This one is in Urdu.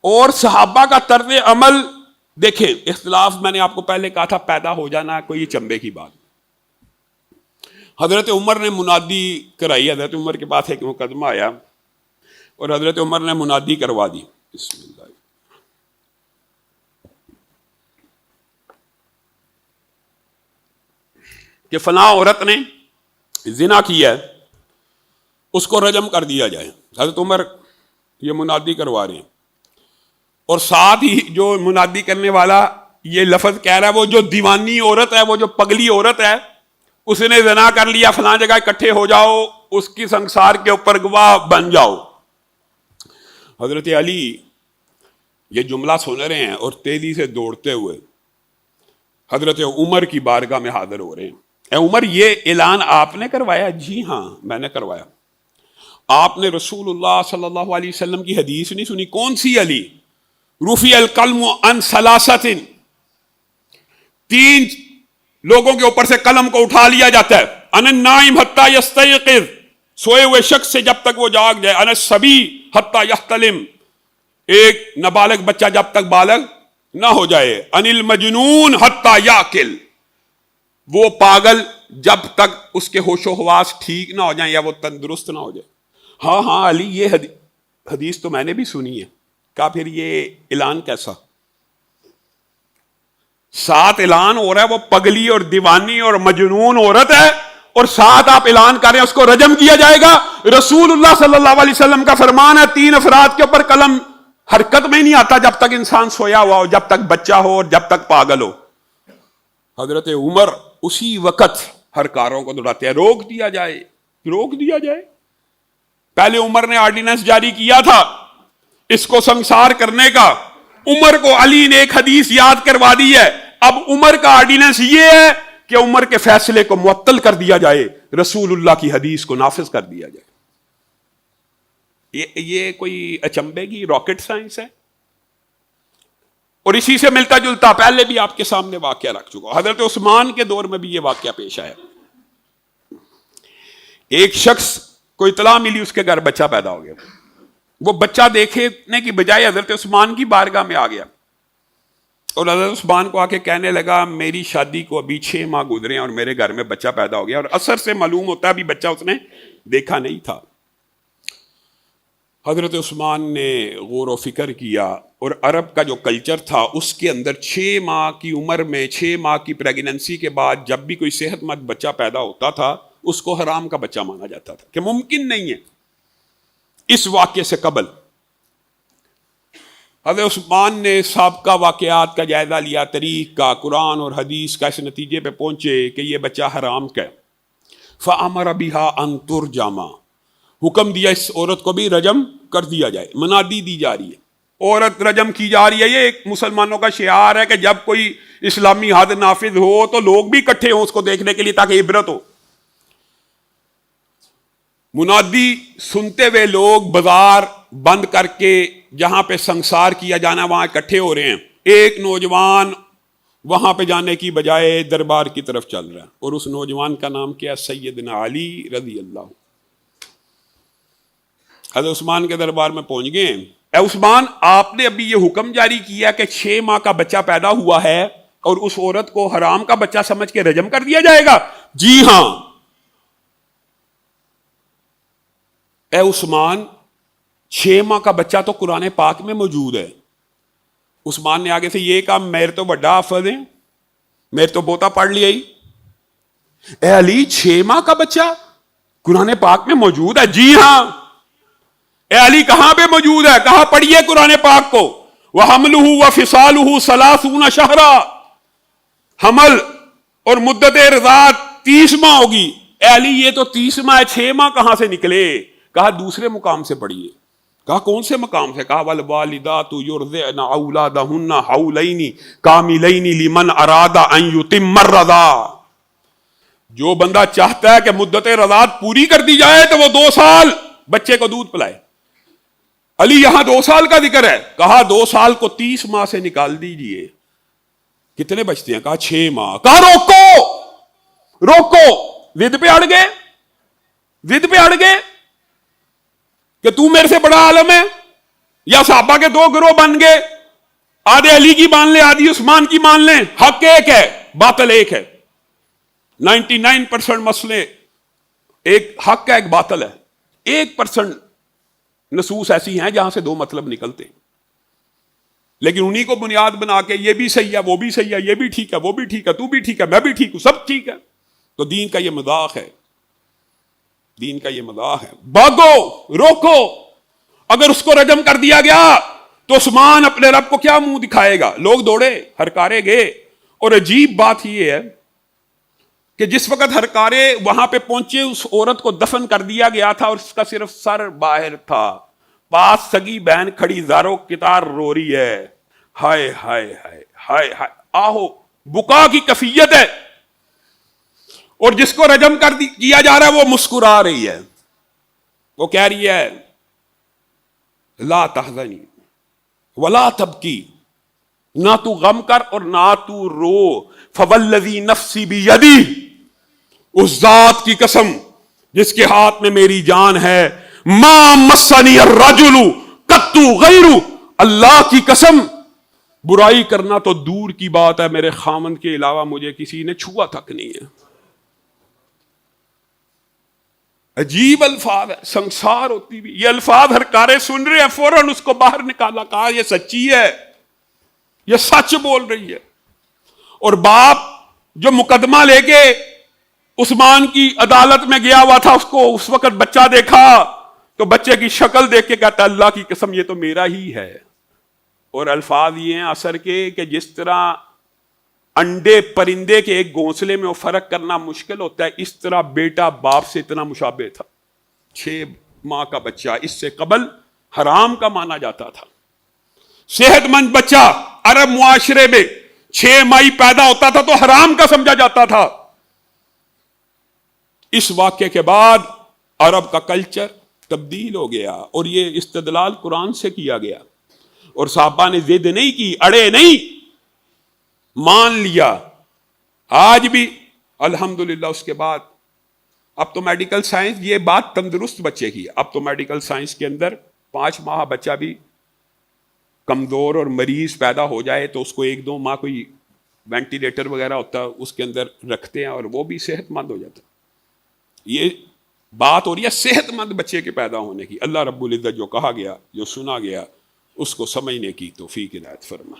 اور صحابہ کا طرز عمل دیکھیں. اختلاف میں نے آپ کو پہلے کہا تھا پیدا ہو جانا کوئی یہ چمبے کی بات. حضرت عمر نے منادی کرائی. حضرت عمر کے پاس ایک مقدمہ آیا اور حضرت عمر نے منادی کروا دی. بسم اللہ. کہ فلاں عورت نے زنا کیا ہے, اس کو رجم کر دیا جائے. حضرت عمر یہ منادی کروا رہے ہیں اور ساتھ ہی جو منادی کرنے والا یہ لفظ کہہ رہا ہے وہ جو دیوانی عورت ہے, وہ جو پگلی عورت ہے, اس نے زنا کر لیا, فلاں جگہ اکٹھے ہو جاؤ, اس کی سنسار کے اوپر گواہ بن جاؤ. حضرت علی یہ جملہ سن رہے ہیں اور تیزی سے دوڑتے ہوئے حضرت عمر کی بارگاہ میں حاضر ہو رہے ہیں. اے عمر, یہ اعلان آپ نے کروایا؟ جی ہاں میں نے کروایا. آپ نے رسول اللہ صلی اللہ علیہ وسلم کی حدیث نہیں سنی؟ کون سی علی؟ رفع القلم عن ثلاثۃ, 3 لوگوں کے اوپر سے قلم کو اٹھا لیا جاتا ہے. عن النائم حتی یستیقظ, سوئے ہوئے شخص سے جب تک وہ جاگ جائے. عن الصبی حتی یحتلم, ایک نابالغ بچہ جب تک بالغ نہ ہو جائے. عن المجنون حتی یعقل, وہ پاگل جب تک اس کے ہوش و حواس ٹھیک نہ ہو جائیں یا وہ تندرست نہ ہو جائے. ہاں ہاں علی, یہ حدیث تو میں نے بھی سنی ہے. کہا پھر یہ اعلان کیسا؟ ساتھ اعلان ہو رہا ہے وہ پگلی اور دیوانی اور مجنون عورت ہے, اور ساتھ آپ اعلان کر رہے ہیں اس کو رجم کیا جائے گا. رسول اللہ صلی اللہ علیہ وسلم کا فرمان ہے 3 افراد کے اوپر قلم حرکت میں نہیں آتا جب تک انسان سویا ہوا ہو, جب تک بچہ ہو اور جب تک پاگل ہو. حضرت عمر اسی وقت ہر کاروں کو دوڑاتے ہیں, روک دیا جائے, روک دیا جائے. پہلے عمر نے آرڈیننس جاری کیا تھا اس کو سنسار کرنے کا, عمر کو علی نے ایک حدیث یاد کروا دی ہے. اب عمر کا آرڈیننس یہ ہے کہ عمر کے فیصلے کو معطل کر دیا جائے, رسول اللہ کی حدیث کو نافذ کر دیا جائے. یہ کوئی اچنبے کی راکٹ سائنس ہے؟ اور اسی سے ملتا جلتا پہلے بھی آپ کے سامنے واقعہ رکھ چکا. حضرت عثمان کے دور میں بھی یہ واقعہ پیش آیا. ایک شخص کو اطلاع ملی اس کے گھر بچہ پیدا ہو گیا. وہ بچہ دیکھنے کی بجائے حضرت عثمان کی بارگاہ میں آ گیا اور حضرت عثمان کو آ کے کہنے لگا میری شادی کو ابھی 6 ماہ گزرے ہیں اور میرے گھر میں بچہ پیدا ہو گیا, اور اثر سے معلوم ہوتا ہے ابھی بچہ اس نے دیکھا نہیں تھا. حضرت عثمان نے غور و فکر کیا اور عرب کا جو کلچر تھا اس کے اندر 6 ماہ کی عمر میں 6 ماہ کی پریگننسی کے بعد جب بھی کوئی صحت مند بچہ پیدا ہوتا تھا اس کو حرام کا بچہ مانا جاتا تھا کہ ممکن نہیں ہے. اس واقعے سے قبل حضرت عثمان نے سابقہ واقعات کا جائزہ لیا, تاریخ کا, قرآن اور حدیث کا, اس نتیجے پہ پہنچے کہ یہ بچہ حرام کا ہے. فَأَمَرَ بِهَا أَن تُرْجَمَ, حکم دیا اس عورت کو بھی رجم کر دیا جائے. منادی دی جا رہی ہے, عورت رجم کی جا رہی ہے. یہ ایک مسلمانوں کا شعار ہے کہ جب کوئی اسلامی حد نافذ ہو تو لوگ بھی اکٹھے ہوں اس کو دیکھنے کے لیے تاکہ عبرت ہو. منادی سنتے ہوئے لوگ بازار بند کر کے جہاں پہ سنسار کیا جانا وہاں اکٹھے ہو رہے ہیں. ایک نوجوان وہاں پہ جانے کی بجائے دربار کی طرف چل رہا ہے, اور اس نوجوان کا نام کیا؟ سیدنا علی رضی اللہ. حضرت عثمان کے دربار میں پہنچ گئے. اے عثمان, آپ نے ابھی یہ حکم جاری کیا کہ 6 ماہ کا بچہ پیدا ہوا ہے اور اس عورت کو حرام کا بچہ سمجھ کے رجم کر دیا جائے گا؟ جی ہاں. اے عثمان, 6 ماہ کا بچہ تو قرآن پاک میں موجود ہے. عثمان نے آگے سے یہ کہا میرے تو بڑا حافظ ہیں, میرے تو بوتا پڑھ لیا ہی. اے علی, 6 ماہ کا بچہ قرآن پاک میں موجود ہے؟ جی ہاں. اے علی, کہاں پہ موجود ہے؟ کہاں پڑھیے قرآن پاک کو. وَحَمْلُهُ وَفِصَالُهُ 30 شَهْرًا, حمل اور مدت رضاعت 30 ماہ ہوگی. اے علی, یہ تو 30 ماہ ہے, 6 ماہ کہاں سے نکلے؟ کہا دوسرے مقام سے پڑھیے. کہا کون سے مقام سے؟ کہا وَالْوَالِدَاتُ يُرْضِعْنَ أَوْلَادَهُنَّ حَوْلَيْنِ كَامِلَيْنِ لِمَنْ أَرَادَ أَنْ يُتِمَّ الرَّضَاعَ. جو بندہ چاہتا ہے کہ مدت رضاعت پوری کر دی جائے تو وہ 2 سال بچے کو دودھ پلائے. علی, یہاں 2 سال کا ذکر ہے. کہا 2 سال کو 30 ماہ سے نکال دیجئے, کتنے بچتے ہیں؟ کہا 6 ماہ. کہا روکو روکو, ضد پہ اڑ گئے, ضد پہ اڑ گئے کہ تو میرے سے بڑا عالم ہے. یا صحابہ کے دو گروہ بن گئے، آدھے علی کی مان لیں، آدھی عثمان کی مان لیں، حق ایک ہے باطل ایک ہے. 99% مسئلے ایک حق ہے ایک باطل ہے. 1% نصوص ایسی ہیں جہاں سے دو مطلب نکلتے ہیں، لیکن انہی کو بنیاد بنا کے یہ بھی صحیح ہے وہ بھی صحیح ہے، یہ بھی ٹھیک ہے وہ بھی ٹھیک ہے، تو بھی ٹھیک ہے میں بھی ٹھیک ہوں، سب ٹھیک ہے. تو دین کا یہ مذاق ہے، دین کا یہ مذاق ہے. بھاگو، روکو. اگر اس کو رجم کر دیا گیا تو عثمان اپنے رب کو کیا منہ دکھائے گا؟ لوگ دوڑے، ہرکارے گئے. اور عجیب بات یہ ہے کہ جس وقت ہرکارے وہاں پہ پہنچے، اس عورت کو دفن کر دیا گیا تھا اور اس کا صرف سر باہر تھا. پاس سگی بہن کھڑی زارو کتار رو رہی ہے، ہائے ہائے ہائے ہائے ہائے، آہو بکا کی کیفیت ہے. اور جس کو رجم کیا جا رہا ہے وہ مسکرا رہی ہے، وہ کہہ رہی ہے لا تحزنی ولا تبکی، نہ تو غم کر اور نہ تو رو. فوالذی نفسی بیدی، اس ذات کی قسم جس کے ہاتھ میں میری جان ہے، ما مسنی الرجل قط غیر، اللہ کی قسم برائی کرنا تو دور کی بات ہے، میرے خامند کے علاوہ مجھے کسی نے چھوا تک نہیں ہے. عجیب الفاظ ہے، سنسار ہوتی بھی یہ الفاظ ہرکارے سن رہے ہیں، فوراً اس کو باہر نکالا، کہا یہ سچی ہے، یہ سچ بول رہی ہے. اور باپ جو مقدمہ لے کے عثمان کی عدالت میں گیا ہوا تھا، اس کو اس وقت بچہ دیکھا تو بچے کی شکل دیکھ کے کہتا اللہ کی قسم یہ تو میرا ہی ہے. اور الفاظ یہ ہیں اثر کے کہ جس طرح انڈے پرندے کے ایک گھونسلے میں وہ فرق کرنا مشکل ہوتا ہے، اس طرح بیٹا باپ سے اتنا مشابہ تھا. 6 ماہ کا بچہ اس سے قبل حرام کا مانا جاتا تھا. صحت مند بچہ عرب معاشرے میں 6 ماہی پیدا ہوتا تھا تو حرام کا سمجھا جاتا تھا. اس واقعے کے بعد عرب کا کلچر تبدیل ہو گیا اور یہ استدلال قرآن سے کیا گیا. اور صحابہ نے ضد نہیں کی، اڑے نہیں، مان لیا. آج بھی الحمدللہ اس کے بعد اب تو میڈیکل سائنس یہ بات تندرست بچے کی، اب تو میڈیکل سائنس کے اندر 5 ماہ بچہ بھی کمزور اور مریض پیدا ہو جائے تو اس کو 1-2 ماہ کوئی وینٹیلیٹر وغیرہ ہوتا ہے اس کے اندر رکھتے ہیں اور وہ بھی صحت مند ہو جاتا ہے. یہ بات ہو رہی ہے صحت مند بچے کے پیدا ہونے کی. اللہ رب العزت جو کہا گیا، جو سنا گیا، اس کو سمجھنے کی توفیق عنایت فرما.